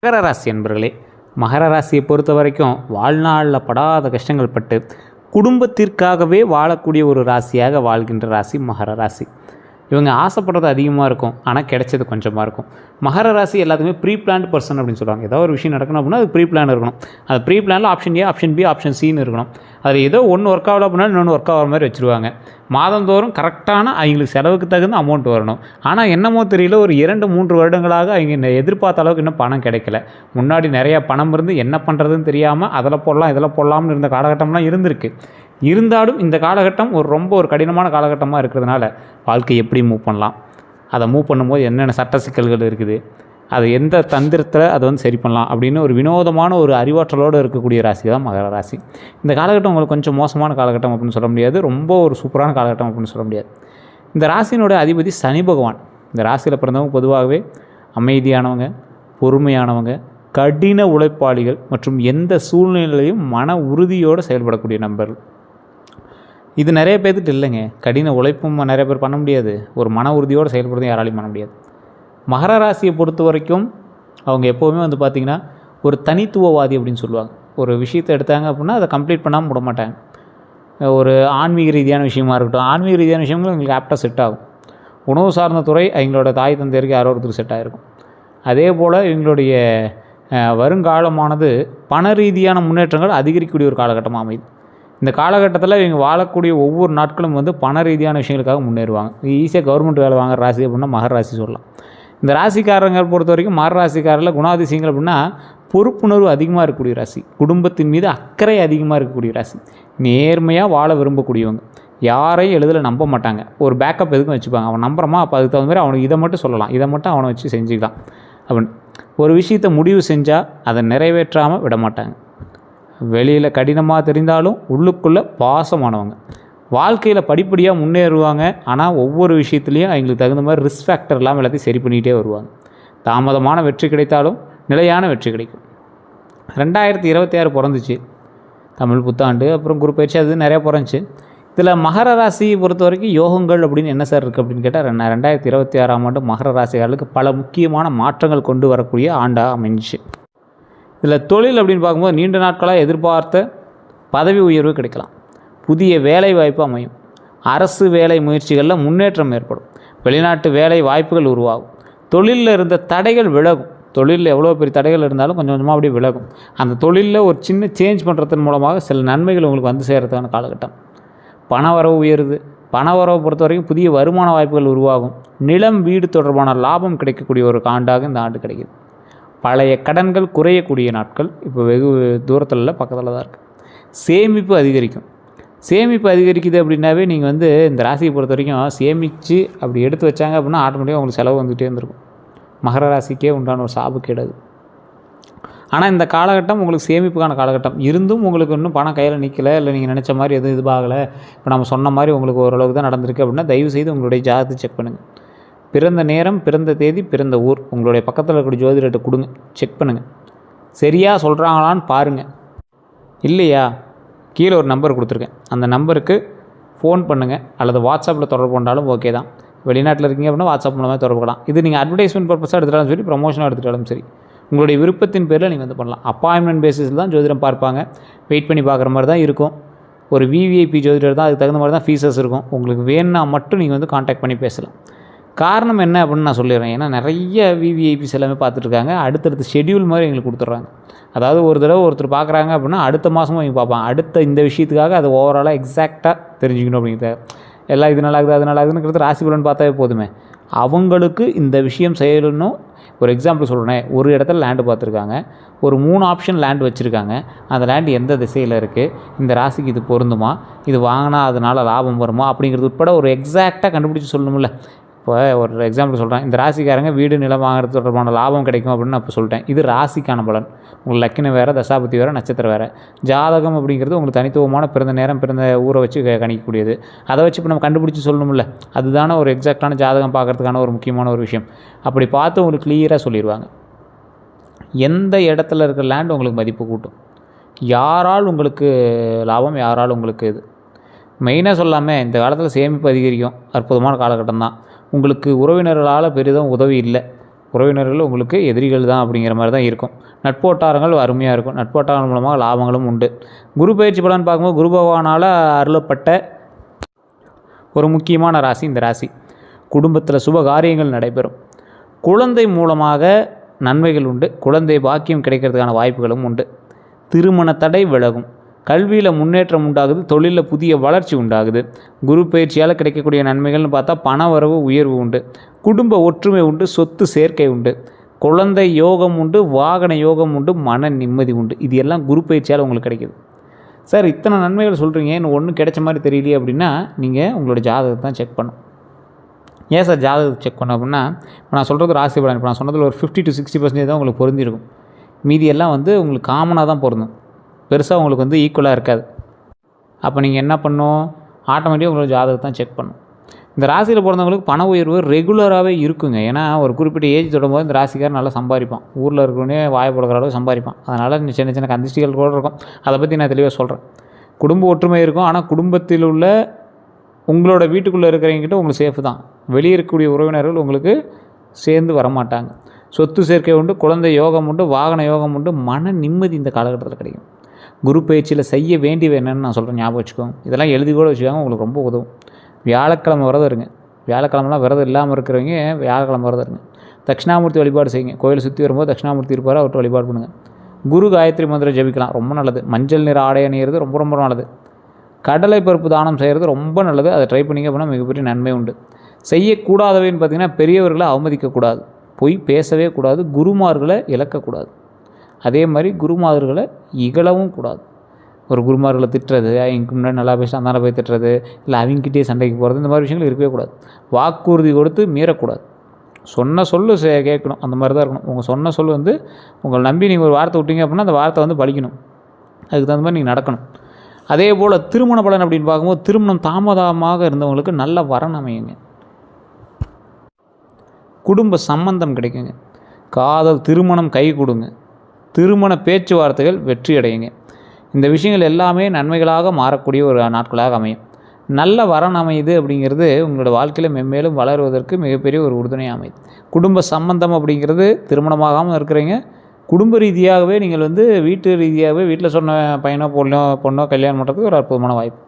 மகர ராசி என்பர்களே, மகர ராசியை பொறுத்த வரைக்கும் வாழ்நாளில் படாத கஷ்டங்கள் பட்டு குடும்பத்திற்காகவே வாழக்கூடிய ஒரு ராசியாக வாழ்கின்ற ராசி மகர ராசி. இவங்க ஆசைப்படுறது அதிகமாக இருக்கும், ஆனால் கிடைச்சது கொஞ்சமாக இருக்கும். மகர ராசி எல்லாத்துக்குமே ப்ரீ பிளான்ட் பர்சன் அப்படின்னு சொல்லுவாங்க. ஏதோ ஒரு விஷயம் நடக்கணும் அப்படின்னா அது ப்ரீ பிளான் இருக்கணும். அது ப்ரீ பிளானில் option A, option B, option சின்னு இருக்கணும். அதில் ஏதோ ஒன்று ஒர்க் ஆகல அப்படின்னா இன்னொன்று ஒர்க் ஆகிற மாதிரி வச்சுருவாங்க. மாதந்தோறும் கரெக்டான அவங்களுக்கு செலவுக்கு தகுந்த அமௌண்ட் வரணும். ஆனால் என்னமோ தெரியல, ஒரு 2-3 வருடங்களாக அவங்க எதிர்பார்த்த அளவுக்கு இன்னும் பணம் கிடைக்கல. முன்னாடி நிறையா பணம் இருந்து என்ன பண்ணுறதுன்னு தெரியாமல் அதில் போடலாம் இதில் போடலாம்னு இருந்த காலகட்டம்லாம் இருந்திருக்கு. இருந்தாலும் இந்த காலகட்டம் ரொம்ப ஒரு கடினமான காலகட்டமாக இருக்கிறதுனால வாழ்க்கை எப்படி மூவ் பண்ணலாம், அதை மூவ் பண்ணும்போது என்னென்ன சட்ட சிக்கல்கள் இருக்குது, அது எந்த தந்திரத்தில் அதை சரி பண்ணலாம் அப்படின்னு ஒரு வினோதமான ஒரு அறிவாற்றலோடு இருக்கக்கூடிய ராசி தான் மகர ராசி. இந்த காலகட்டம் உங்களுக்கு கொஞ்சம் மோசமான காலகட்டம் அப்படின்னு சொல்ல முடியாது, ரொம்ப ஒரு சூப்பரான காலகட்டம் அப்படின்னு சொல்ல முடியாது. இந்த ராசியினுடைய அதிபதி சனி பகவான். இந்த ராசியில் பிறந்தவங்க பொதுவாகவே அமைதியானவங்க, பொறுமையானவங்க, கடின உழைப்பாளிகள் மற்றும் எந்த சூழ்நிலையிலையும் மன உறுதியோடு செயல்படக்கூடிய நபர்கள். இது நிறைய பேர்த்துட்டு இல்லைங்க. கடின உழைப்பும் நிறைய பேர் பண்ண முடியாது, ஒரு மன உறுதியோடு செயல்படுறதும் யாராலையும் பண்ண முடியாது. மகர ராசியை பொறுத்த வரைக்கும் அவங்க எப்போவுமே பார்த்திங்கன்னா ஒரு தனித்துவவாதி அப்படின்னு சொல்லுவாங்க. ஒரு விஷயத்தை எடுத்தாங்க அப்படின்னா அதை கம்ப்ளீட் பண்ணாமல் விட மாட்டாங்க. ஒரு ஆன்மீக ரீதியான விஷயமா இருக்கட்டும், ஆன்மீக ரீதியான விஷயங்களும் எங்களுக்கு ஆப்டாக செட் ஆகும். உணவு சார்ந்த துறை எங்களோட தாய் தந்தையருக்கு யாரோ ஒருத்தருக்கு செட் ஆகிருக்கும். அதே போல் எங்களுடைய வருங்காலமானது பண ரீதியான முன்னேற்றங்கள் அதிகரிக்கக்கூடிய ஒரு காலகட்டமாக அமையுது. இந்த காலகட்டத்தில் இவங்க வாழக்கூடிய ஒவ்வொரு நாட்களும் பண ரீதியான விஷயங்களுக்காக முன்னேறுவாங்க. ஈஸியாக கவர்மெண்ட் வேலை வாங்குற ராசி அப்படின்னா மகர ராசி சொல்லலாம். இந்த ராசிக்காரங்க பொறுத்த வரைக்கும் மகர ராசிக்காரில் குணாதிசயங்கள் அப்படின்னா பொறுப்புணர்வு அதிகமாக இருக்கக்கூடிய ராசி, குடும்பத்தின் மீது அக்கறை அதிகமாக இருக்கக்கூடிய ராசி, நேர்மையாக வாழ விரும்பக்கூடியவங்க, யாரையும் எளிதில் நம்ப மாட்டாங்க. ஒரு பேக்கப் எதுக்கும் வச்சுப்பாங்க. அவன் நம்புறமா அப்போ அதுக்கு தகுந்த மாதிரி அவனுக்கு இதை மட்டும் சொல்லலாம், இதை மட்டும் அவனை வச்சு செஞ்சுக்கலாம் அப்படின்னு. ஒரு விஷயத்தை முடிவு செஞ்சால் அதை நிறைவேற்றாமல் விட மாட்டாங்க. வெளியில் கடினமாக தெரிந்தாலும் உள்ளுக்குள்ளே பாசமானவங்க. வாழ்க்கையில் படிப்படியாக முன்னேறுவாங்க. ஆனால் ஒவ்வொரு விஷயத்துலையும் அவங்களுக்கு தகுந்த மாதிரி ரிஸ்க் ஃபேக்டர் இல்லாமல் எல்லாத்தையும் சரி பண்ணிகிட்டே வருவாங்க. தாமதமான வெற்றி கிடைத்தாலும் நிலையான வெற்றி கிடைக்கும். 2026 பிறந்துச்சு, தமிழ் புத்தாண்டு, அப்புறம் குரு பயிற்சி, அது நிறையா பிறந்துச்சு. இதில் மகர ராசியை பொறுத்த வரைக்கும் யோகங்கள் அப்படின்னு என்ன சார் இருக்குது அப்படின்னு கேட்டால் 2026ஆம் ஆண்டு மகர ராசிகளுக்கு பல முக்கியமான மாற்றங்கள் கொண்டு வரக்கூடிய ஆண்டாக அமைஞ்சிச்சு. இதில் தொழில் அப்படின்னு பார்க்கும்போது நீண்ட நாட்களாக எதிர்பார்த்த பதவி உயர்வு கிடைக்கலாம், புதிய வேலை வாய்ப்பு அமையும், அரசு வேலை முயற்சிகளில் முன்னேற்றம் ஏற்படும், வெளிநாட்டு வேலை வாய்ப்புகள் உருவாகும், தொழிலில் இருந்த தடைகள் விலகும். தொழிலில் எவ்வளோ பெரிய தடைகள் இருந்தாலும் கொஞ்சம் கொஞ்சமாக அப்படியே விலகும். அந்த தொழிலில் ஒரு சின்ன சேஞ்ச் பண்ணுறதன் மூலமாக சில நன்மைகள் உங்களுக்கு சேர்கிறதுக்கான காலகட்டம். பண வரவு உயருது. பண வரவை பொறுத்த வரைக்கும் புதிய வருமான வாய்ப்புகள் உருவாகும். நிலம் வீடு தொடர்பான லாபம் கிடைக்கக்கூடிய ஒரு ஆண்டாக இந்த ஆண்டு கிடைக்குது. பழைய கடன்கள் குறையக்கூடிய நாட்கள் இப்போ வெகு தூரத்தில் இல்லை, பக்கத்தில் தான் இருக்குது. சேமிப்பு அதிகரிக்கும். சேமிப்பு அதிகரிக்குது அப்படின்னாவே நீங்கள் இந்த ராசியை பொறுத்த வரைக்கும் சேமித்து அப்படி எடுத்து வச்சாங்க அப்படின்னா ஆட்டோமேட்டிக்காக உங்களுக்கு செலவு வந்துகிட்டே இருந்திருக்கும். மகர ராசிக்கே உண்டான ஒரு சாபு கேடாது. ஆனால் இந்த காலகட்டம் உங்களுக்கு சேமிப்புக்கான காலகட்டம் இருந்தும் உங்களுக்கு இன்னும் பணம் கையில் நிற்கலை, இல்லை நீங்கள் நினச்ச மாதிரி எதுவும் இதுவாகலை, இப்போ நம்ம சொன்ன மாதிரி உங்களுக்கு ஓரளவுக்கு தான் நடந்திருக்கு அப்படின்னா தயவுசெய்து உங்களுடைய ஜாதகத்தை செக் பண்ணுங்கள். பிறந்த நேரம், பிறந்த தேதி, பிறந்த ஊர் உங்களுடைய பக்கத்தில் இருக்கக்கூடிய ஜோதிடர்கிட்ட கொடுங்க, செக் பண்ணுங்கள். சரியாக சொல்கிறாங்களான்னு பாருங்கள். இல்லையா, கீழே ஒரு நம்பர் கொடுத்துருக்கேன், அந்த நம்பருக்கு ஃபோன் பண்ணுங்கள் அல்லது வாட்ஸ்அப்பில் தொடர்பு கொண்டாலும் ஓகே தான். வெளிநாட்டில் இருக்கீங்க அப்படின்னா வாட்ஸ்அப் மூலமாக தொடர்புக்கலாம். இது நீங்கள் அட்வர்டைஸ்மெண்ட் பர்பஸாக எடுத்துட்டாலும் சரி, ப்ரமோஷனாக எடுத்துட்டாலும் சரி, உங்களுடைய விருப்பத்தின் பேரில் நீங்கள் பண்ணலாம். அப்பாயின்மெண்ட் பேசிஸில் தான் ஜோதிடம் பார்ப்பாங்க, வெயிட் பண்ணி பார்க்குற மாதிரி தான் இருக்கும். ஒரு விவிஐபி ஜோதிடர் தான், அதுக்கு தகுந்த மாதிரி தான் ஃபீஸஸ் இருக்கும். உங்களுக்கு வேணுன்னா மட்டும் நீங்கள் கான்டாக்ட் பண்ணி பேசலாம். காரணம் என்ன அப்படின்னு நான் சொல்லிடுறேன். ஏன்னா நிறைய விவிஐபிஸ் எல்லாமே பார்த்துட்ருக்காங்க, அடுத்தடுத்து ஷெட்யூல் மாதிரி எங்களுக்கு கொடுத்துட்றாங்க. அதாவது ஒரு தடவை ஒருத்தர் பார்க்குறாங்க அப்படின்னா அடுத்த மாதமும் அவங்க பார்ப்பாங்க. அடுத்த இந்த விஷயத்துக்காக அதை ஓவராலாக எக்ஸாக்டாக தெரிஞ்சுக்கணும் அப்படிங்கிறது. எல்லாம் இது நல்லாகுது அது நல்லாகுதுங்கிறது ராசி பலன் பார்த்தாவே போதுமே. அவங்களுக்கு இந்த விஷயம் செய்யணும்னு ஒரு எக்ஸாம்பிள் சொல்கிறேன். ஒரு இடத்துல லேண்டு பார்த்துருக்காங்க, ஒரு 3 ஆப்ஷன் லேண்டு வச்சுருக்காங்க. அந்த லேண்டு எந்த திசையில் இருக்குது, இந்த ராசிக்கு இது பொருந்துமா, இது வாங்கினா அதனால் லாபம் வருமா அப்படிங்கிறது உட்பட ஒரு எக்ஸாக்டாக கண்டுபிடிச்சி சொல்லணும்ல. இப்போ ஒரு எக்ஸாம்பிள் சொல்கிறேன், இந்த ராசிக்காரங்க வீடு நிலம் வாங்குறது தொடர்பான லாபம் கிடைக்கும் அப்படின்னு நான் இப்போ சொல்லிட்டேன். இது ராசிக்கான பலன். உங்களுக்கு லக்கினம் வேறு, தசாபதி வேறு, நட்சத்திரம் வேறு. ஜாதகம் அப்படிங்கிறது உங்களுக்கு தனித்துவமான பிறந்த நேரம், பிறந்த ஊரை வச்சு கணிக்கக்கூடியது. அதை வச்சு இப்போ நம்ம கண்டுபிடிச்சி சொல்லணும்ல, அதுதானே ஒரு எக்ஸாக்டான ஜாதகம் பார்க்குறதுக்கான ஒரு முக்கியமான ஒரு விஷயம். அப்படி பார்த்து உங்களுக்கு கிளியராக சொல்லிடுவாங்க. எந்த இடத்துல இருக்கிற லேண்ட் உங்களுக்கு மதிப்பு கூட்டும், யாரால் உங்களுக்கு லாபம், யாரால் உங்களுக்கு இது மெயினாக சொல்லாமல் இந்த காலத்தில் சேமிப்பு அதிகரிக்கும். அற்புதமான காலகட்டம் தான். உங்களுக்கு உறவினர்களால் பெரிதும் உதவி இல்லை, உறவினர்கள் உங்களுக்கு எதிரிகள் தான் அப்படிங்கிற மாதிரி தான் இருக்கும். நட்போட்டாரங்கள் அருமையாக இருக்கும். நட்போட்டாரங்கள் மூலமாக லாபங்களும் உண்டு. குரு பயிற்சி பலன் பார்க்கும்போது குரு பகவானால் அருளப்பட்ட ஒரு முக்கியமான ராசி இந்த ராசி. குடும்பத்தில் சுப காரியங்கள் நடைபெறும். குழந்தை மூலமாக நன்மைகள் உண்டு. குழந்தை பாக்கியம் கிடைக்கிறதுக்கான வாய்ப்புகளும் உண்டு. திருமண தடை விலகும். கல்வியில் முன்னேற்றம் உண்டாகுது. தொழிலில் புதிய வளர்ச்சி உண்டாகுது. குரு பயிற்சியால் கிடைக்கக்கூடிய நன்மைகள்னு பார்த்தா பண வரவு உயர்வு உண்டு. குடும்ப ஒற்றுமை உண்டு. சொத்து சேர்க்கை உண்டு. குழந்தை யோகம் உண்டு. வாகன யோகம் உண்டு. மன நிம்மதி உண்டு. இது எல்லாம் குரு பயிற்சியால் உங்களுக்கு கிடைக்கிது. சார் இத்தனை நன்மைகள் சொல்கிறீங்க, இன்னும் ஒன்றும் கிடைச்ச மாதிரி தெரியலையே அப்படின்னா நீங்கள் உங்களோட ஜாதகத்தை தான் செக் பண்ணணும். ஏன் சார் ஜாதகத்தை செக் பண்ணோம் அப்படின்னா, இப்போ நான் சொல்கிறது ராசி பலன். இப்போ நான் சொன்னதில் ஒரு 50 to 60% தான் உங்களுக்கு பொருந்திருக்கும். மீதி எல்லாம் உங்களுக்கு காமனாக தான் பொருந்தும். பெருசாக உங்களுக்கு ஈக்குவலாக இருக்காது. அப்போ நீங்கள் என்ன பண்ணணும், ஆட்டோமேட்டிக்காக உங்களோட ஜாதகத்தை தான் செக் பண்ணணும். இந்த ராசியில் பிறந்தவங்களுக்கு பண உயர்வு ரெகுலராகவே இருக்குங்க. ஏன்னா ஒரு குறிப்பிட்ட ஏஜ் தொடும்போது இந்த ராசிக்காரர் நல்லா சம்பாதிப்பான். ஊரில் இருக்கிறவனே வாயை போடுற அளவு சம்பாதிப்பான். அதனால் சின்ன சின்ன கந்திஷ்டிகள் கூட இருக்கும். அதை பற்றி நான் தெளிவாக சொல்கிறேன். குடும்ப ஒற்றுமை இருக்கும். ஆனால் குடும்பத்தில் உள்ள உங்களோட வீட்டுக்குள்ளே இருக்கிறவங்கிட்ட உங்களுக்கு சேஃப் தான். வெளியே இருக்கக்கூடிய உறவினர்கள் உங்களுக்கு சேர்ந்து வரமாட்டாங்க. சொத்து சேர்க்கை உண்டு. குழந்தை யோகம் உண்டு. வாகன யோகம் உண்டு. மன நிம்மதி இந்த காலகட்டத்தில் கிடைக்கும். குரு பயிற்சியில் செய்ய வேண்டியது என்னென்னு நான் சொல்கிறேன், ஞாபகம் வச்சுக்கோங்க. இதெல்லாம் எழுதி கூட வச்சுக்கோங்க, உங்களுக்கு ரொம்ப உதவும். வியாழக்கிழமை விரதம் இருங்க. வியாழக்கிழமெலாம் விரதம் இல்லாமல் இருக்கிறவங்க வியாழக்கிழமை விரதம் இருங்க. தட்சிணாமூர்த்தி வழிபாடு செய்யுங்க. கோயிலை சுற்றி வரும்போது தட்சிணாமூர்த்தி இருப்பார், அவர்கிட்ட வழிபாடு பண்ணுங்கள். குரு காயத்ரி மந்திரம் ஜபிக்கலாம், ரொம்ப நல்லது. மஞ்சள் நிற ஆடை அணியிறது ரொம்ப ரொம்ப நல்லது. கடலை பருப்பு தானம் செய்கிறது ரொம்ப நல்லது. அதை ட்ரை பண்ணிங்க அப்படின்னா மிகப்பெரிய நன்மை உண்டு. செய்யக்கூடாதவைன்னு பார்த்திங்கன்னா, பெரியவர்களை அவமதிக்கக்கூடாது, பொய் பேசவே கூடாது, குருமார்களை இழக்கக்கூடாது. அதே மாதிரி குருமார்களை இகழவும் கூடாது. ஒரு குருமார்களை திட்டுறது, அவங்க முன்னாடி நல்லா பேசி அந்த போய் திட்டுறது, இல்லை அவங்ககிட்டே சண்டைக்கு போகிறது, இந்த மாதிரி விஷயங்கள் இருக்கவே கூடாது. வாக்குறுதி கொடுத்து மீறக்கூடாது. சொன்ன சொல்லு கேட்கணும், அந்த மாதிரி தான் இருக்கணும். உங்கள் சொன்ன சொல் உங்களை நம்பி நீங்கள் ஒரு வார்த்தை விட்டீங்க அப்படின்னா அந்த வார்த்தை பலிக்கணும். அதுக்கு தகுந்த மாதிரி நீங்கள் நடக்கணும். அதே போல் திருமண பலன் அப்படின்னு பார்க்கும்போது, திருமணம் தாமதமாக இருந்தவங்களுக்கு நல்ல வரன் அமையுங்க. குடும்ப சம்பந்தம் கிடைக்குங்க. காதல் திருமணம் கை கொடுங்க. திருமண பேச்சுவார்த்தைகள் வெற்றி அடையுங்க. இந்த விஷயங்கள் எல்லாமே நன்மைகளாக மாறக்கூடிய ஒரு நாட்களாக அமையும். நல்ல வரன் அமையுது அப்படிங்கிறது உங்களோட வாழ்க்கையில் மென்மேலும் வளருவதற்கு மிகப்பெரிய ஒரு உறுதுணையாக அமையுது. குடும்ப சம்பந்தம் அப்படிங்கிறது திருமணமாகாமல் இருக்கிறீங்க, குடும்ப ரீதியாகவே நீங்கள் வீட்டு ரீதியாகவே வீட்டில் சொன்ன பையனோ பொண்ணோ கல்யாணம் பண்ணுறதுக்கு ஒரு அற்புதமான வாய்ப்பு.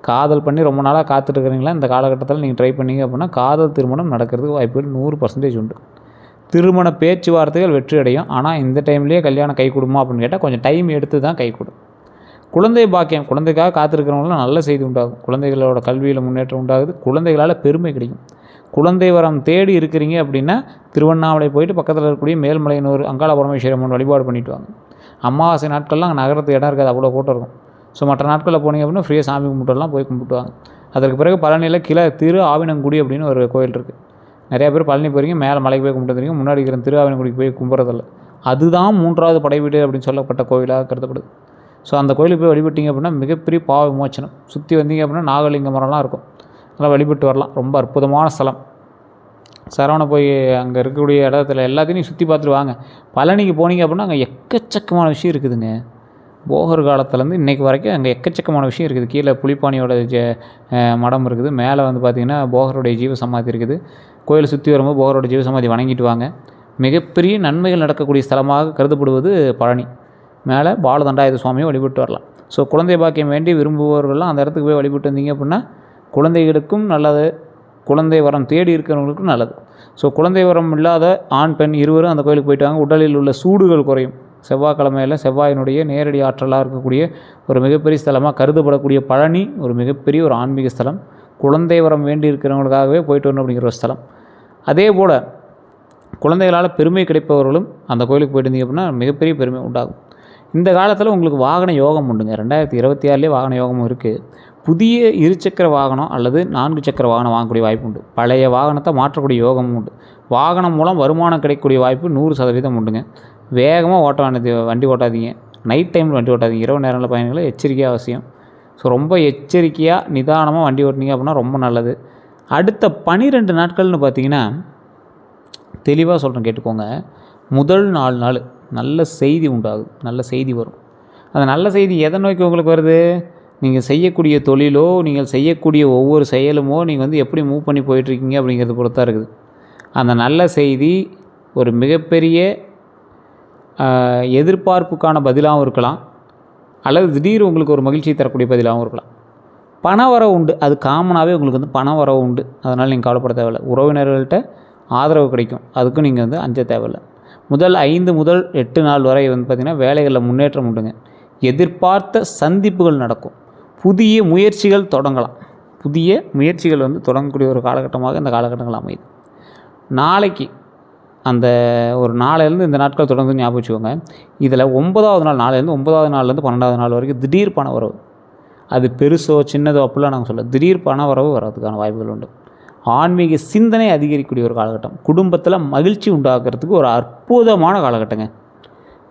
காதல் பண்ணி ரொம்ப நாளாக காத்துட்ருக்கிறீங்களா, இந்த காலகட்டத்தில் நீங்கள் ட்ரை பண்ணிங்க அப்படின்னா காதல் திருமணம் நடக்கிறதுக்கு வாய்ப்புகள் 100% உண்டு. திருமண பேச்சுவார்த்தைகள் வெற்றி அடையும். ஆனால் இந்த டைம்லேயே கல்யாணம் கை கொடுமா அப்படின்னு கேட்டால் கொஞ்சம் டைம் எடுத்து தான் கை கொடும். குழந்தை பாக்கியம், குழந்தைக்காக காத்திருக்கிறவங்களாம் நல்ல செய்தி உண்டாகும். குழந்தைகளோட கல்வியில் முன்னேற்றம் உண்டாகுது. குழந்தைகளால் பெருமை கிடைக்கும். குழந்தை வரம் தேடி இருக்கிறீங்க அப்படின்னா திருவண்ணாமலை போயிட்டு பக்கத்தில் இருக்கக்கூடிய மேல்மலையனூர் அங்காள பரமேஸ்வரி அம்மன் வழிபாடு பண்ணிட்டு வாங்க. அமாவாசை நாட்கள்லாம் அங்கே நகரத்து இடம் இருக்காது, அவ்வளோ கூட்டம் இருக்கும். ஸோ மற்ற நாட்களில் போனீங்க அப்படின்னா ஃப்ரீயாக சாமி கும்பிட்டுலாம் போய் கும்பிட்டுவாங்க. அதற்கு பிறகு பழனியில் கீழே திரு ஆவினங்குடி அப்படின்னு ஒரு கோயில் இருக்குது. நிறையா பேர் பழனி போகிறீங்க, மேலே மலைக்கு போய் கும்பிட்டு வந்துருங்க. முன்னாடி இருக்கிற திரு ஆவினங்குடிக்கு போய் கும்பிட்றதில்ல. அதுதான் 3வது படை வீடு அப்படின்னு சொல்லப்பட்ட கோயிலாக கருதப்படுது. ஸோ அந்த கோயிலுக்கு போய் வழிபட்டிங்க அப்படின்னா மிகப்பெரிய பாவ விமோச்சனம். சுற்றி வந்தீங்க அப்படின்னா நாகலிங்க மரம்லாம் இருக்கும், அதெல்லாம் வழிபட்டு வரலாம். ரொம்ப அற்புதமான ஸ்தலம். சரவண போய் அங்கே இருக்கக்கூடிய இடத்துல எல்லாத்தையும் சுற்றி பார்த்துட்டு வாங்க. பழனிக்கு போனீங்க அப்படின்னா அங்கே எக்கச்சக்கமான விஷயம் இருக்குதுங்க. போகர் காலத்துலேருந்து இன்றைக்கு வரைக்கும் அங்கே எக்கச்சக்கமான விஷயம் இருக்குது. கீழே புலிப்பாணியோட மடம் இருக்குது. மேலே பார்த்திங்கன்னா போகருடைய ஜீவசமாதி இருக்குது. கோயிலை சுற்றி வரும்போது போகரோட ஜீவசமாதி வணங்கிட்டு வாங்க. மிகப்பெரிய நன்மைகள் நடக்கக்கூடிய ஸ்தலமாக கருதப்படுவது பழனி. மேலே பாலதண்டாயுத சுவாமியை வழிபட்டு வரலாம். ஸோ குழந்தை பாக்கியம் வேண்டி விரும்புபவர்கள்லாம் அந்த இடத்துக்கு போய் வழிபட்டு வந்தீங்க அப்படின்னா குழந்தைகளுக்கும் நல்லது, குழந்தை வரம் தேடி இருக்கிறவங்களுக்கும் நல்லது. ஸோ குழந்தை வரம் இல்லாத ஆண் பெண் இருவரும் அந்த கோயிலுக்கு போயிட்டு வாங்க. உடலில் உள்ள சூடுகள் குறையும். செவ்வாய்க்கிழமையில் செவ்வாயினுடைய நேரடி ஆற்றலாக இருக்கக்கூடிய ஒரு மிகப்பெரிய ஸ்தலமாக கருதப்படக்கூடிய பழனி ஒரு மிகப்பெரிய ஒரு ஆன்மீக ஸ்தலம். குழந்தை வரம் வேண்டி இருக்கிறவங்களுக்காகவே போயிட்டு வரணும் அப்படிங்கிற ஒரு ஸ்தலம். அதே போல் குழந்தைகளால் பெருமை கிடைப்பவர்களும் அந்த கோயிலுக்கு போயிட்டு இருந்தீங்க அப்படின்னா மிகப்பெரிய பெருமை உண்டாகும். இந்த காலத்தில் உங்களுக்கு வாகன யோகம் உண்டுங்க. 2026 வாகன யோகமும் இருக்குது. புதிய இருசக்கர வாகனம் அல்லது 4 சக்கர வாகனம் வாங்கக்கூடிய வாய்ப்பு உண்டு. பழைய வாகனத்தை மாற்றக்கூடிய யோகமும் உண்டு. வாகனம் மூலம் வருமானம் கிடைக்கக்கூடிய வாய்ப்பு 100% உண்டுங்க. வேகமாக வண்டி ஓட்டாதீங்க. நைட் டைமில் வண்டி ஓட்டாதீங்க. இரவு நேரங்களில் பயணிகளை எச்சரிக்கையாக அவசியம். ஸோ ரொம்ப எச்சரிக்கையாக நிதானமாக வண்டி ஓட்டினீங்க அப்படின்னா ரொம்ப நல்லது. அடுத்த 12 நாட்கள்னு பார்த்திங்கன்னா தெளிவாக சொல்கிறேன், கேட்டுக்கோங்க. முதல் 4 நாள் நல்ல செய்தி உண்டாகுது, நல்ல செய்தி வரும். அந்த நல்ல செய்தி எதை நோக்கி உங்களுக்கு வருது? நீங்கள் செய்யக்கூடிய தொழிலோ நீங்கள் செய்யக்கூடிய ஒவ்வொரு செயலுமோ நீங்கள் எப்படி மூவ் பண்ணி போயிட்டுருக்கீங்க அப்படிங்கிறது பொறுத்தான் இருக்குது. அந்த நல்ல செய்தி ஒரு மிகப்பெரிய எதிர்பார்ப்புக்கான பதிலாகவும் இருக்கலாம், அல்லது திடீர் உங்களுக்கு ஒரு மகிழ்ச்சியை தரக்கூடிய பதிலாகவும் இருக்கலாம். பண வரவு உண்டு, அது காமனாகவே உங்களுக்கு வந்து பண வரவு உண்டு, அதனால் நீங்கள் கவலைப்பட தேவையில்லை. உறவினர்கள்ட்ட ஆதரவு கிடைக்கும், அதுக்கும் நீங்கள் வந்து அஞ்ச தேவையில்லை. முதல் 5 முதல் 8 நாள் வரை வந்து பார்த்திங்கன்னா வேலைகளில் முன்னேற்றம் உண்டுங்க. எதிர்பார்த்த சந்திப்புகள் நடக்கும், புதிய முயற்சிகள் தொடங்கலாம், புதிய முயற்சிகள் வந்து தொடங்கக்கூடிய ஒரு காலகட்டமாக இந்த காலகட்டங்கள் அமையுது. நாளைக்கு அந்த ஒரு நாளையிலேருந்து இந்த நாட்கள் தொடங்குது ஞாபகம் வச்சுக்கோங்க. இதில் 9வது நாள், நாளையிலேருந்து 9வது நாள்லேருந்து 12வது நாள் வரைக்கும் திடீர் பண வரவு, அது பெருசோ சின்னதோ அப்படிலாம் நாங்கள் சொல்ல, திடீர் பண வரவு வர்றதுக்கான வாய்ப்புகள் உண்டு. ஆன்மீக சிந்தனை அதிகரிக்கக்கூடிய ஒரு காலகட்டம், குடும்பத்தில் மகிழ்ச்சி உண்டாக்குறதுக்கு ஒரு அற்புதமான காலகட்டங்க.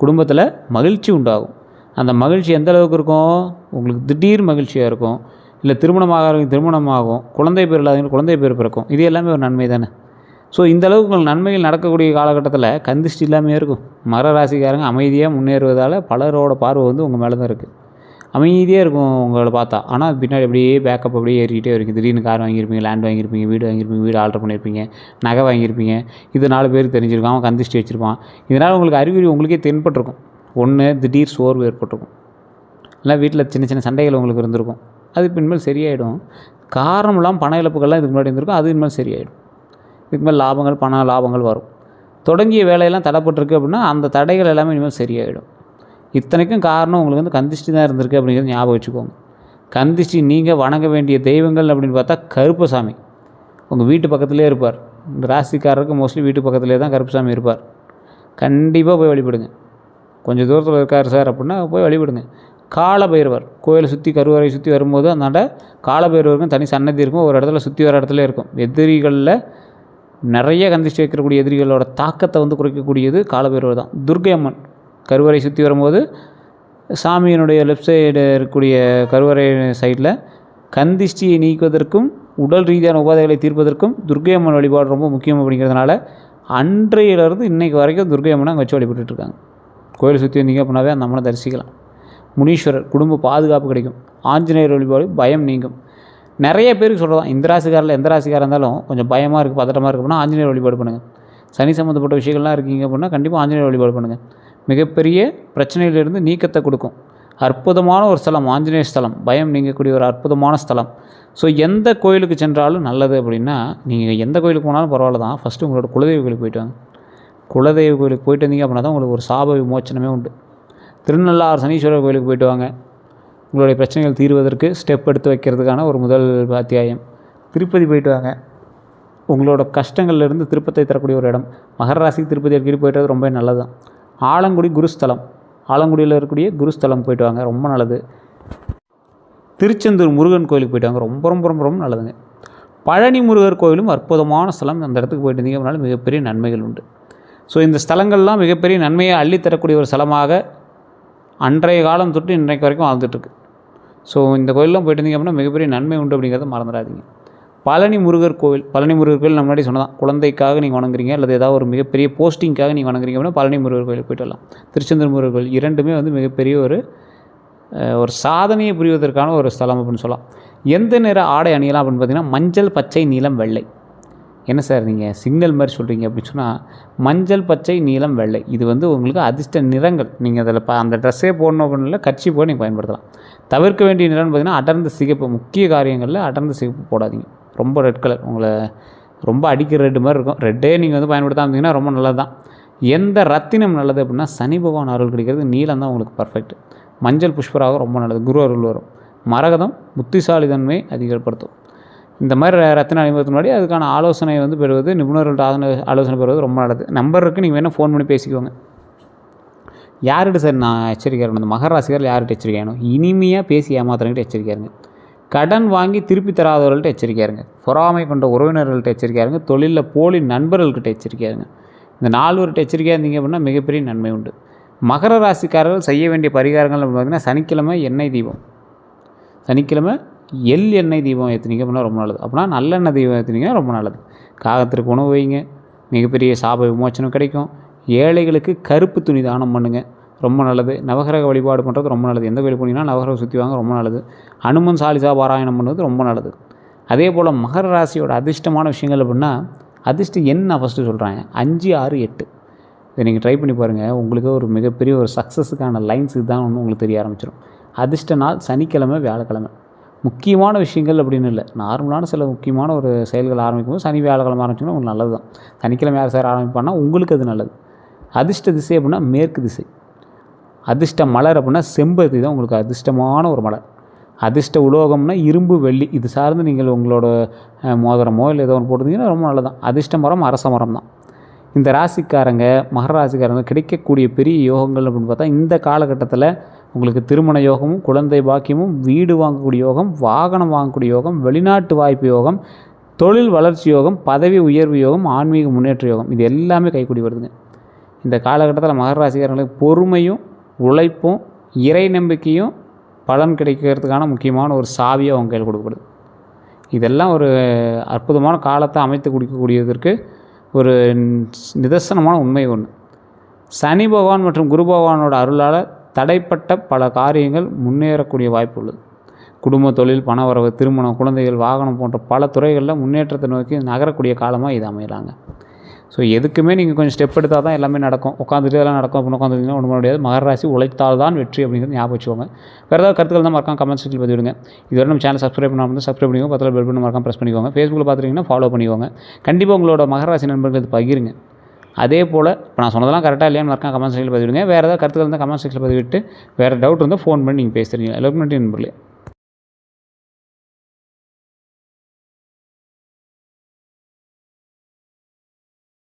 குடும்பத்தில் மகிழ்ச்சி உண்டாகும். அந்த மகிழ்ச்சி எந்த அளவுக்கு இருக்கும், உங்களுக்கு திடீர் மகிழ்ச்சியாக இருக்கும், இல்லை திருமணமாகும், குழந்தை பேர் இல்லாதவங்களுக்கு குழந்தை பேர் பிறக்கும், இது எல்லாமே ஒரு நன்மை தானே. ஸோ இந்த அளவுக்கு உங்களுக்கு நன்மைகள் நடக்கக்கூடிய காலகட்டத்தில் கந்திஷ்டி இல்லாமே இருக்கும். மகர ராசிக்காரங்க அமைதியாக முன்னேறுவதால் பலரோட பார்வை வந்து உங்கள் மேலே தான் இருக்குது. அமைதியாக இருக்கும் உங்களை பார்த்தா, ஆனால் பின்னாடி அப்படியே பேக்கப் அப்படியே ஏறிக்கிட்டே இருக்கும். திடீர்னு கார் வாங்கியிருப்பீங்க, லேண்ட் வாங்கியிருப்பீங்க, வீடு ஆல்ட்ரு பண்ணியிருப்பீங்க, நகை வாங்கியிருப்பீங்க, இது 4 பேருக்கு தெரிஞ்சிருக்கும், அவன் கந்திஷ்டி வச்சுருப்பான். இதனால் உங்களுக்கு அறிகுறி உங்களுக்கே தென்பட்டிருக்கும். ஒன்று, திடீர் சோர்வு ஏற்பட்டிருக்கும், இல்லை வீட்டில் சின்ன சின்ன சண்டைகள் உங்களுக்கு இருந்திருக்கும், அது பின்மேல் சரியாயிடும். காரணம் இல்லாமல் பண இழப்புகள்லாம் இதுக்கு முன்னாடி இருந்திருக்கும், அது இனிமேல் சரியாயிடும். இதுக்கு மேல் லாபங்கள், பண லாபங்கள் வரும். தொடங்கிய வேலையெல்லாம் தடைப்பட்டிருக்கு அப்படின்னா அந்த தடைகள் எல்லாமே இனிமேல் சரியாயிடும். இத்தனைக்கும் காரணம் உங்களுக்கு வந்து கந்திஷ்டி தான் இருந்திருக்கு அப்படிங்கிறது ஞாபகம் வச்சுக்கோங்க. கந்திஷ்டி நீங்கள் வணங்க வேண்டிய தெய்வங்கள் அப்படின்னு பார்த்தா கருப்பசாமி உங்கள் வீட்டு பக்கத்துலேயே இருப்பார். இந்த ராசிக்காரருக்கு மோஸ்ட்லி வீட்டு பக்கத்துலேயே தான் கருப்பசாமி இருப்பார். கண்டிப்பாக போய் வழிபடுங்க. கொஞ்சம் தூரத்தில் இருக்கார் சார் அப்படின்னா போய் வழிபடுங்க. காலபைரவர் கோயிலை சுற்றி கருவறை சுற்றி வரும்போது அந்தாண்ட காலபைரவருக்கும் தனி சன்னதி இருக்கும், ஒரு இடத்துல சுற்றி வர இடத்துல இருக்கும். எதிரிகளில் நிறைய கந்திஷ்டி வைக்கக்கூடிய எதிரிகளோட தாக்கத்தை வந்து குறைக்கக்கூடியது காலபைரவர் தான். துர்க்கை அம்மன் கருவறை சுற்றி வரும்போது சாமியினுடைய லெஃப்ட் சைடு இருக்கக்கூடிய கருவறை சைடில் கந்திஷ்டியை நீக்குவதற்கும் உடல் ரீதியான உபாதைகளை தீர்ப்பதற்கும் துர்க்கை அம்மன் வழிபாடு ரொம்ப முக்கியம். அப்படிங்கிறதுனால அன்றையிலிருந்து இன்றைக்கு வரைக்கும் துர்க்கை அம்மனை அங்கே வச்சு வழிபட்டுருக்காங்க. கோயிலை சுற்றி வந்தீங்க அப்படின்னாவே அந்த அம்மனை தரிசிக்கலாம். முனீஸ்வரர் குடும்ப பாதுகாப்பு கிடைக்கும். ஆஞ்சநேயர் வழிபாடு பயம் நீங்கும். நிறைய பேருக்கு சொல்கிறதான், இந்த ராசிக்காரில் எந்த ராசிக்காராக இருந்தாலும் கொஞ்சம் பயமாக இருக்குது, பதட்டமாக இருக்குது அப்படின்னா ஆஞ்சநேயர் வழிபாடு பண்ணுங்கள். சனி சம்மந்தப்பட்ட விஷயங்கள்லாம் இருக்கீங்க அப்படின்னா கண்டிப்பாக ஆஞ்சநேயர் வழிபாடு பண்ணுங்கள். மிகப்பெரிய பிரச்சனையிலிருந்து நீக்கத்தை கொடுக்கும். அற்புதமான ஒரு ஸ்தலம் ஆஞ்சநேயர் ஸ்தலம், பயம் நீங்கக்கூடிய ஒரு அற்புதமான ஸ்தலம். ஸோ எந்த கோயிலுக்கு சென்றாலும் நல்லது அப்படின்னா, நீங்கள் எந்த கோயிலுக்கு போனாலும் பரவாயில்ல தான், ஃபஸ்ட்டு உங்களோட குலதெய்வ கோயிலுக்கு போய்ட்டு வாங்க. குலதெய்வ கோயிலுக்கு போய்ட்டு வந்தீங்க அப்படின்னா தான் உங்களுக்கு ஒரு சாப விமோச்சனமே உண்டு. திருநள்ளாறு சனீஸ்வரர் கோயிலுக்கு போய்ட்டு வாங்க, உங்களுடைய பிரச்சனைகள் தீர்வதற்கு ஸ்டெப் எடுத்து வைக்கிறதுக்கான ஒரு முதல் அத்தியாயம். திருப்பதி போய்ட்டு வாங்க, உங்களோட கஷ்டங்கள்லேருந்து திருப்பத்தை தரக்கூடிய ஒரு இடம். மகர ராசிக்கு திருப்பதி அடிக்கடி போய்ட்டு ரொம்ப நல்லது தான். ஆலங்குடி குருஸ்தலம், ஆலங்குடியில் இருக்கக்கூடிய குருஸ்தலம் போய்ட்டு வாங்க, ரொம்ப நல்லது. திருச்செந்தூர் முருகன் கோயிலுக்கு போய்ட்டு வாங்க, ரொம்ப ரொம்ப ரொம்ப ரொம்ப நல்லதுங்க. பழனி முருகர் கோயிலும் அற்புதமான ஸ்தலம், அந்த இடத்துக்கு போய்ட்டு இருந்தீங்க அப்படின்னாலும் மிகப்பெரிய நன்மைகள் உண்டு. ஸோ இந்த ஸ்தலங்கள்லாம் மிகப்பெரிய நன்மையை அள்ளித்தரக்கூடிய ஒரு ஸ்தலமாக அன்றைய காலம் தொட்டு இன்றைக்கு வரைக்கும் வாழ்ந்துட்டுருக்கு. ஸோ இந்த கோயிலெலாம் போய்ட்டு இருந்தீங்க அப்படின்னா மிகப்பெரிய நன்மை உண்டு அப்படிங்கிறத மறந்துடாதீங்க. பழனி முருகர் கோவில், பழனி முருகர் கோயில் நம்ம முன்னாடி சொன்னதான், குழந்தைக்காக நீங்கள் வணங்குறீங்க அல்லது ஏதாவது ஒரு மிகப்பெரிய போஸ்டிங்காக நீங்கள் வணங்குறீங்க அப்படின்னா பழனி முருகர் கோயிலுக்கு போய்ட்டு வரலாம். திருச்செந்தூர் முருகர் கோயில் இரண்டுமே வந்து மிகப்பெரிய ஒரு சாதனையை புரிவதற்கான ஒரு ஸ்தலம் அப்படின்னு சொல்லலாம். எந்த நிற ஆடை அணியலாம் அப்படின்னு பார்த்தீங்கன்னா மஞ்சள், பச்சை, நீலம், வெள்ளை. என்ன சார் நீங்கள் சிக்னல் மாதிரி சொல்கிறீங்க அப்படின்னு சொன்னால், மஞ்சள், பச்சை, நீலம், வெள்ளை இது வந்து உங்களுக்கு அதிர்ஷ்ட நிறங்கள். நீங்கள் அதில் அந்த ட்ரெஸ்ஸே போடணும் அப்படின்னு கட்சி போய் நீங்கள் பயன்படுத்தலாம். தவிர்க்க வேண்டிய நிறம்னு பார்த்தீங்கன்னா அடர்ந்த சிகப்பு, முக்கிய காரியங்களில் அடர்ந்த சிகப்பு போடாதீங்க. ரொம்ப ரெட் கலர் உங்களை ரொம்ப அடிக்கிற ரெட்டு மாதிரி இருக்கும். ரெட்டே நீங்கள் வந்து பயன்படுத்தாமல் ரொம்ப நல்லது தான். எந்த ரத்தினம் நல்லது அப்படின்னா சனி பகவான் அருள் கிடைக்கிறது நீலம் தான் உங்களுக்கு பர்ஃபெக்ட். மஞ்சள் புஷ்பராக ரொம்ப நல்லது, குரு அருள் வரும். மரகதம் புத்திசாலி தன்மையை அதிகப்படுத்தும். இந்த மாதிரி ரத்தின அணிவதற்கு முன்னாடி அதுக்கான ஆலோசனை வந்து பெறுவது, நிபுணர்கள்ட்ட ஆலோசனை பெறுவது ரொம்ப நல்லது. நம்பர் இருக்குது, நீங்கள் வேணால் ஃபோன் பண்ணி பேசிக்கோங்க. யார்கிட்ட சார் நான் எச்சரிக்கையாக இருக்கணும்? இந்த மகர ராசிக்காரர்கள் யார்கிட்ட எச்சரிக்கையாக இருக்கணும்? இனிமையாக பேசி ஏமாத்துறவங்கள்ட்ட எச்சரிக்கையாக இருங்க. கடன் வாங்கி திருப்பி தராதவர்கள்ட்ட எச்சரிக்கையாக இருங்க. பொறாமை கொண்ட உறவினர்கள்ட்ட எச்சரிக்கையாக இருங்க. தொழிலில் போலி நண்பர்கள்கிட்ட எச்சரிக்கையாக இருங்க. இந்த 4 பேர்கிட்ட எச்சரிக்கையாக இருந்தீங்க அப்படின்னா மிகப்பெரிய நன்மை உண்டு. மகர ராசிக்காரர்கள் செய்ய வேண்டிய பரிகாரங்கள் அப்படின்னு பார்த்திங்கன்னா, சனிக்கிழமை எண்ணெய் தீபம், சனிக்கிழமை எண்ணெய் தீபம் ஏற்றுனீங்க அப்படின்னா ரொம்ப நல்லது. அப்படின்னா நல்லெண்ணெய் தீபம் ஏற்றுனீங்கன்னா ரொம்ப நல்லது. காகத்திற்கு உணவு வைங்க, மிகப்பெரிய சாப விமோச்சனம் கிடைக்கும். ஏழைகளுக்கு கருப்பு துணி தானம் பண்ணுங்கள், ரொம்ப நல்லது. நவகிரக வழிபாடு பண்ணுறது ரொம்ப நல்லது. எந்த கோயில் போனீங்கன்னா நவகிரகம் சுற்றி வாங்க, ரொம்ப நல்லது. அனுமன் சாலிசா பாராயணம் பண்ணுறது ரொம்ப நல்லது. அதே போல் மகர ராசியோட அதிர்ஷ்டமான விஷயங்கள் அப்படின்னா அதிர்ஷ்ட எண் நான் ஃபஸ்ட்டு சொல்கிறேன் 5, 6, 8. இதை நீங்கள் ட்ரை பண்ணி பாருங்கள். உங்களுக்கு ஒரு மிகப்பெரிய ஒரு சக்ஸஸுக்கான லைன்ஸ் இதுதான் ஒன்று உங்களுக்கு தெரிய ஆரம்பிச்சிடும். அதிர்ஷ்ட நாள் சனிக்கிழமை, வியாழக்கிழமை. முக்கியமான விஷயங்கள் அப்படின்னு இல்லை, நார்மலான சில முக்கியமான ஒரு செயல்கள் ஆரம்பிக்கும்போது சனி வியாழக்கிழமை ஆரம்பிச்சிங்கன்னா உங்களுக்கு நல்லது தான். சனிக்கிழமை யார் சார் ஆரம்பிப்பான்னா உங்களுக்கு அது நல்லது. அதிர்ஷ்ட திசை அப்படின்னா மேற்கு திசை. அதிர்ஷ்ட மலர் அப்படின்னா செம்பருத்தி தான் உங்களுக்கு அதிர்ஷ்டமான ஒரு மலர். அதிர்ஷ்ட உலோகம்னா இரும்பு, வெள்ளி. இது சார்ந்து நீங்கள் உங்களோட மோதிரமோ இல்லை ஏதோ ஒன்று போட்டுருந்தீங்கன்னா ரொம்ப நல்லது தான். அதிர்ஷ்ட மரம் அரச மரம் தான். இந்த ராசிக்காரங்க, மகர ராசிக்காரங்க கிடைக்கக்கூடிய பெரிய யோகங்கள் அப்படின்னு பார்த்தா இந்த காலகட்டத்தில் உங்களுக்கு திருமண யோகமும், குழந்தை பாக்கியமும், வீடு வாங்கக்கூடிய யோகம், வாகனம் வாங்கக்கூடிய யோகம், வெளிநாட்டு வாய்ப்பு யோகம், தொழில் வளர்ச்சி யோகம், பதவி உயர்வு யோகம், ஆன்மீக முன்னேற்ற யோகம், இது எல்லாமே கைக்கூடி வருதுங்க. இந்த காலகட்டத்தில் மகர ராசிக்காரங்களுக்கு பொறுமையும், உழைப்பும், இறை நம்பிக்கையும் பலன் கிடைக்கிறதுக்கான முக்கியமான ஒரு சாவியை அவங்க கையில் கொடுக்கப்படுது. இதெல்லாம் ஒரு அற்புதமான காலத்தை அமைத்து கொடுக்கக்கூடியதற்கு ஒரு நிதர்சனமான உண்மை ஒன்று. சனி பகவான் மற்றும் குரு பகவானோட அருளால் தடைப்பட்ட பல காரியங்கள் முன்னேறக்கூடிய வாய்ப்பு உள்ளது. குடும்ப, தொழில், பணவரவு, திருமணம், குழந்தைகள், வாகனம் போன்ற பல துறைகளில் முன்னேற்றத்தை நோக்கி நகரக்கூடிய காலமாக இது அமையலாங்க. ஸோ எதுக்குமே நீங்கள் கொஞ்சம் ஸ்டெப் எடுத்தால் தான் எல்லாமே நடக்கும். உட்காந்துட்டு எல்லாம் நடக்கும் அப்படின்னு உட்காந்துருந்தீங்கன்னா ஒன்றும் பண்ண முடியாது. மகர ராசி உழைத்தால் தான் வெற்றி அப்படிங்கிறது ஞாபகம் வச்சுக்கோங்க. வேறு ஏதாவது கருத்துக்கள் தான் மறக்காம கமெண்ட் செக்ஷனில் பதிவிடுங்க. இதுவரை நம்ம சேனல் சப்ஸ்கிரைப் பண்ணாமல் வந்து சப்ஸ்கிரைப் பண்ணிக்கோங்க. பக்கத்தில் பெல் பட்டன் மறக்காம ப்ரெஸ் பண்ணிக்கோங்க. ஃபேஸ்புக்கில் பார்த்துட்டிங்கன்னா ஃபாலோ பண்ணிக்கோங்க. கண்டிப்பாக உங்களோட மகர ராசி நண்பர்கள் இது பகிருங்க. அதே போல் இப்போ நான் சொன்னதெல்லாம் கரெக்டாக இல்லையான்னு மறக்காம கமெண்ட் செக்ஷனில் பதிவிடுங்க. வேறு ஏதாவது கருத்துக்கள் இருந்தால் கமெண்ட் செக்ஷனில் பதிவிட்டு வேறு டவுட் இருந்தால் ஃபோன் பண்ணி நீங்கள் பேசுகிறீங்க. எல்லாருக்கும் நன்றி நண்பர்களே.